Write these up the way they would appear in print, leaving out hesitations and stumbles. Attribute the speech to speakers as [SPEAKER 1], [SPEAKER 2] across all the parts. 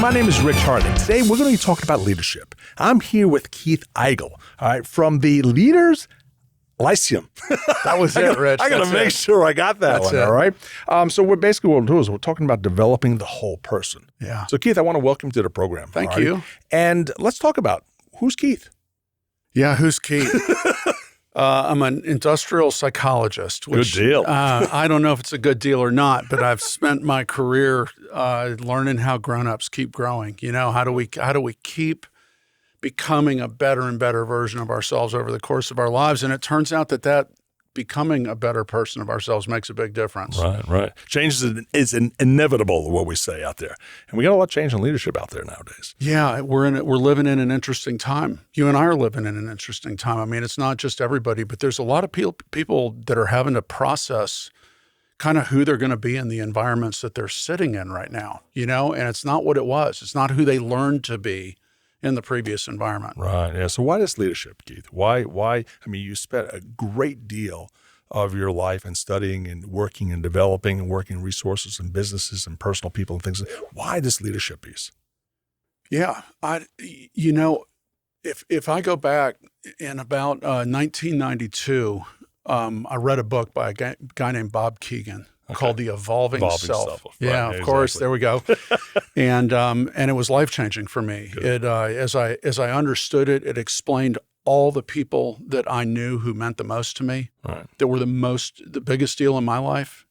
[SPEAKER 1] my name is Rich Hart, and today we're going to be talking about leadership. I'm here with Keith Eigel, all right, from the Leaders Lyceum.
[SPEAKER 2] That was it, Rich.
[SPEAKER 1] I got to make sure I got that one, all right? So what we'll do is we're talking about developing the whole person.
[SPEAKER 2] Yeah.
[SPEAKER 1] So Keith, I want to welcome you to the program.
[SPEAKER 2] Thank you.
[SPEAKER 1] And let's talk about who's Keith?
[SPEAKER 2] Yeah, who's Keith? I'm an industrial psychologist. Which,
[SPEAKER 1] Good deal.
[SPEAKER 2] I don't know if it's a good deal or not, but I've spent my career learning how grown-ups keep growing. You know, how do we keep becoming a better and better version of ourselves over the course of our lives? And it turns out that becoming a better person of ourselves makes a big difference.
[SPEAKER 1] Right. Change is inevitable, what we say out there. And we got a lot of change in leadership out there nowadays.
[SPEAKER 2] Yeah, we're living in an interesting time. You and I are living in an interesting time. I mean, it's not just everybody, but there's a lot of people that are having to process kind of who they're going to be in the environments that they're sitting in right now, you know, and it's not what it was. It's not who they learned to be in the previous environment.
[SPEAKER 1] Right. Yeah. So why this leadership, Keith? Why? I mean, you spent a great deal of your life in studying and working and developing and working resources and businesses and personal people and things. Why this leadership piece?
[SPEAKER 2] Yeah. If I go back in about 1992, I read a book by a guy named Bob Keegan called The Evolving Self.
[SPEAKER 1] Right.
[SPEAKER 2] Yeah, of course. There we go. And it was life-changing for me. It, as I understood it, it explained all the people that I knew who meant the most to me, that were the biggest deal in my life,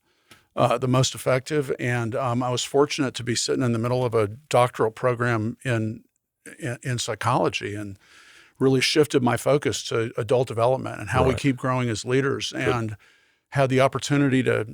[SPEAKER 2] the most effective. And I was fortunate to be sitting in the middle of a doctoral program in psychology, and really shifted my focus to adult development and how we keep growing as leaders, and had the opportunity to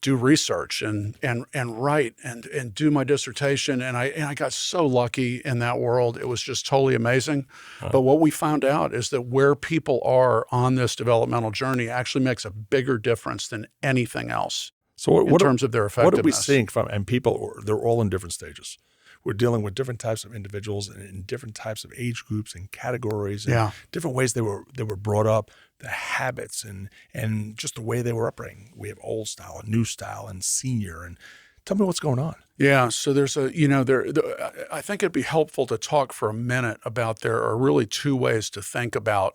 [SPEAKER 2] do research and write and do my dissertation. And I got so lucky in that world. It was just totally amazing. But what we found out is that where people are on this developmental journey actually makes a bigger difference than anything else.
[SPEAKER 1] So
[SPEAKER 2] in terms of their effectiveness.
[SPEAKER 1] What are we seeing from, and people, they're all in different stages. We're dealing with different types of individuals and in different types of age groups and categories and different ways they were brought up, the habits and just the way they were upbringing. We have old style and new style and senior. And tell me what's going on. Yeah.
[SPEAKER 2] So there's I think it'd be helpful to talk for a minute about, there are really two ways to think about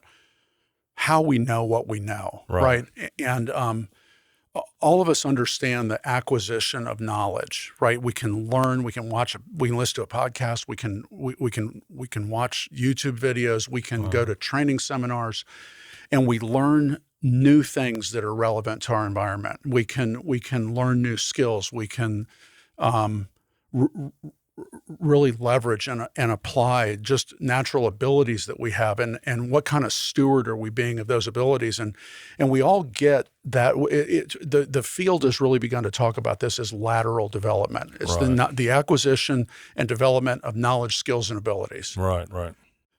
[SPEAKER 2] how we know what we know, right? And all of us understand the acquisition of knowledge, right? We can learn, we can listen to a podcast, we can watch YouTube videos, we can go to training seminars, and we learn new things that are relevant to our environment. We can learn new skills. We can really leverage and apply just natural abilities that we have, and what kind of steward are we being of those abilities, and we all get that. The field has really begun to talk about this as lateral development. It's the acquisition and development of knowledge, skills, and abilities.
[SPEAKER 1] Right.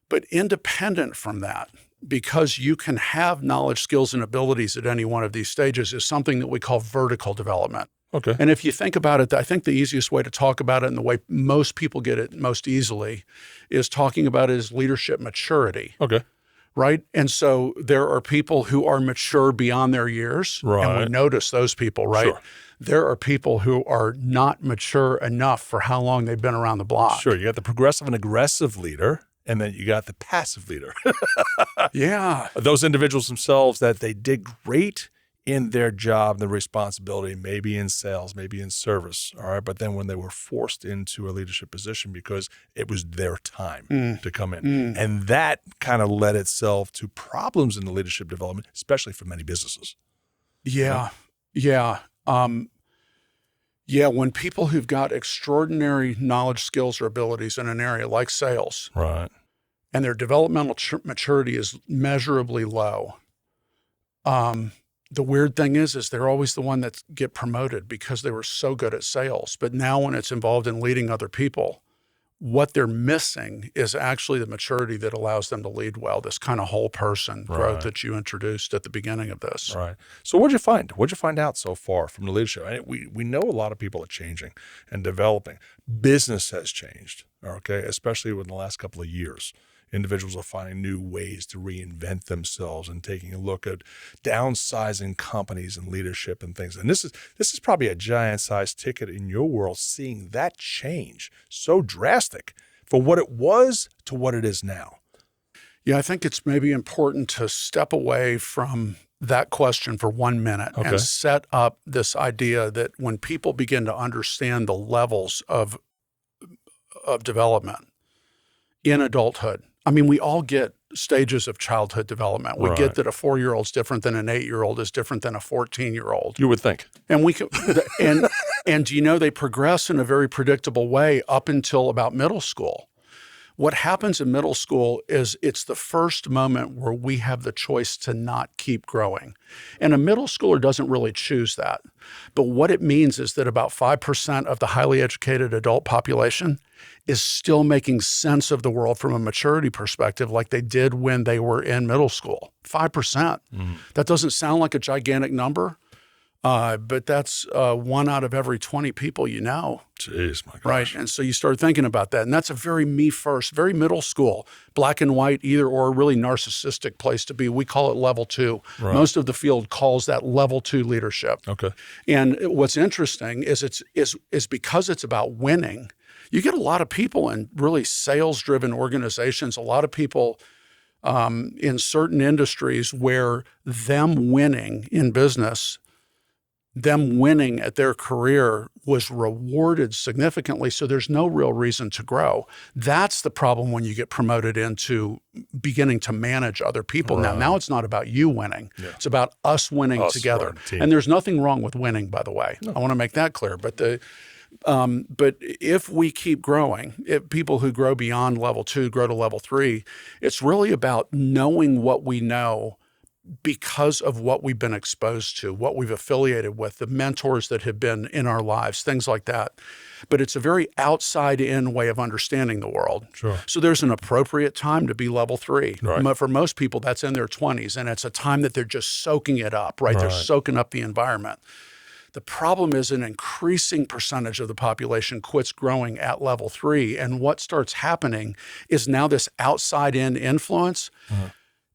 [SPEAKER 2] But independent from that, because you can have knowledge, skills, and abilities at any one of these stages, is something that we call vertical development.
[SPEAKER 1] Okay.
[SPEAKER 2] And if you think about it, I think the easiest way to talk about it, and the way most people get it most easily, is talking about it as leadership maturity.
[SPEAKER 1] Okay.
[SPEAKER 2] Right? And so there are people who are mature beyond their years, and we notice those people, right?
[SPEAKER 1] Sure.
[SPEAKER 2] There are people who are not mature enough for how long they've been around the block.
[SPEAKER 1] Sure. You got the progressive and aggressive leader, and then you got the passive leader.
[SPEAKER 2] Yeah.
[SPEAKER 1] Those individuals themselves that they did great in their job, the responsibility, maybe in sales, maybe in service, all right? But then when they were forced into a leadership position because it was their time to come in. And that kind of led itself to problems in the leadership development, especially for many businesses.
[SPEAKER 2] Yeah. When people who've got extraordinary knowledge, skills, or abilities in an area like sales, and their developmental maturity is measurably low, the weird thing is they're always the one that get promoted because they were so good at sales. But now when it's involved in leading other people, what they're missing is actually the maturity that allows them to lead well, this kind of whole person growth that you introduced at the beginning of this.
[SPEAKER 1] Right. So what'd you find? What'd you find out so far from the leadership? We know a lot of people are changing and developing. Business has changed, okay, especially within the last couple of years. Individuals are finding new ways to reinvent themselves and taking a look at downsizing companies and leadership and things. And this is probably a giant-sized ticket in your world, seeing that change so drastic from what it was to what it is now.
[SPEAKER 2] Yeah, I think it's maybe important to step away from that question for 1 minute and set up this idea that when people begin to understand the levels of development in adulthood, I mean, we all get stages of childhood development. We get that a 4-year-old's different than an 8-year-old is different than a 14-year-old.
[SPEAKER 1] You would think.
[SPEAKER 2] And we can, and you know, they progress in a very predictable way up until about middle school. What happens in middle school is it's the first moment where we have the choice to not keep growing. And a middle schooler doesn't really choose that. But what it means is that about 5% of the highly educated adult population is still making sense of the world from a maturity perspective like they did when they were in middle school. 5%. That doesn't sound like a gigantic number, but that's 1 out of every 20 people you know.
[SPEAKER 1] Jeez, my gosh.
[SPEAKER 2] Right. And so you start thinking about that. And that's a very me first, very middle school, black and white, either or, really narcissistic place to be. We call it level 2. Right. Most of the field calls that level 2 leadership.
[SPEAKER 1] Okay.
[SPEAKER 2] And what's interesting is it's because it's about winning. You get a lot of people in really sales-driven organizations, a lot of people in certain industries where them winning in business, them winning at their career was rewarded significantly, so there's no real reason to grow. That's the problem when you get promoted into beginning to manage other people.
[SPEAKER 1] Right.
[SPEAKER 2] Now it's not about you winning. Yeah. It's about us winning together. And there's nothing wrong with winning, by the way. No. I want to make that clear. But if we keep growing, if people who grow beyond level 2 grow to level 3, it's really about knowing what we know because of what we've been exposed to, what we've affiliated with, the mentors that have been in our lives, things like that. But it's a very outside-in way of understanding the world.
[SPEAKER 1] Sure.
[SPEAKER 2] So there's an appropriate time to be level 3.
[SPEAKER 1] Right.
[SPEAKER 2] For most people, that's in their 20s, and it's a time that they're just soaking it up, right? They're soaking up the environment. The problem is an increasing percentage of the population quits growing at level 3, and what starts happening is now this outside-in influence,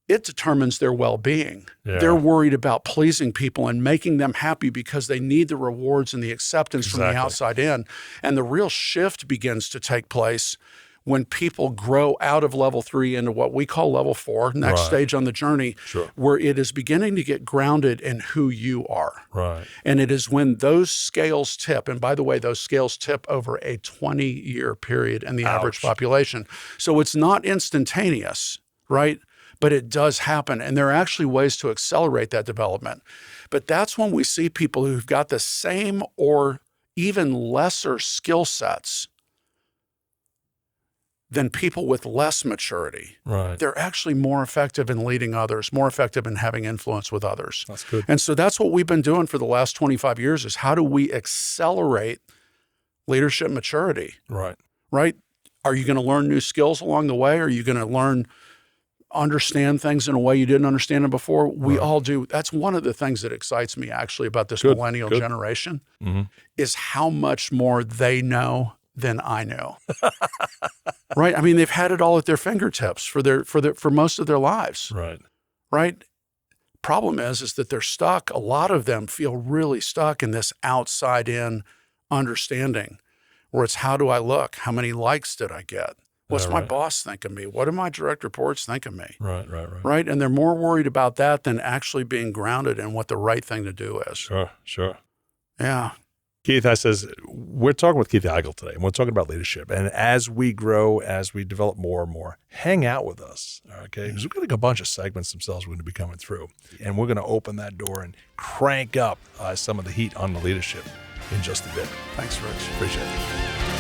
[SPEAKER 2] it determines their well-being. Yeah. They're worried about pleasing people and making them happy because they need the rewards and the acceptance from the outside in. And the real shift begins to take place when people grow out of level 3 into what we call level 4, next stage on the journey, where it is beginning to get grounded in who you are.
[SPEAKER 1] Right.
[SPEAKER 2] And it is when those scales tip, and by the way, those scales tip over a 20-year period in the average population. So it's not instantaneous, right? But it does happen, and there are actually ways to accelerate that development. But that's when we see people who've got the same or even lesser skill sets than people with less maturity.
[SPEAKER 1] Right.
[SPEAKER 2] They're actually more effective in leading others, more effective in having influence with others.
[SPEAKER 1] That's good.
[SPEAKER 2] And so that's what we've been doing for the last 25 years is how do we accelerate leadership maturity?
[SPEAKER 1] Right.
[SPEAKER 2] Right? Are you going to learn new skills along the way? Are you going to understand things in a way you didn't understand them before? We all do. That's one of the things that excites me actually about this millennial generation is how much more they know than I know. Right? I mean, they've had it all at their fingertips for most of their lives.
[SPEAKER 1] Right.
[SPEAKER 2] Right? Problem is that they're stuck. A lot of them feel really stuck in this outside-in understanding where it's how do I look? How many likes did I get? What's my boss think of me? What do my direct reports think of me?
[SPEAKER 1] Right.
[SPEAKER 2] Right? And they're more worried about that than actually being grounded in what the right thing to do is.
[SPEAKER 1] Sure.
[SPEAKER 2] Yeah.
[SPEAKER 1] Keith, we're talking with Keith Eigel today, and we're talking about leadership. And as we grow, as we develop more and more, hang out with us, okay? Because we've got a bunch of segments themselves we're going to be coming through. And we're going to open that door and crank up some of the heat on the leadership in just a bit.
[SPEAKER 2] Thanks, Rich.
[SPEAKER 1] Appreciate it.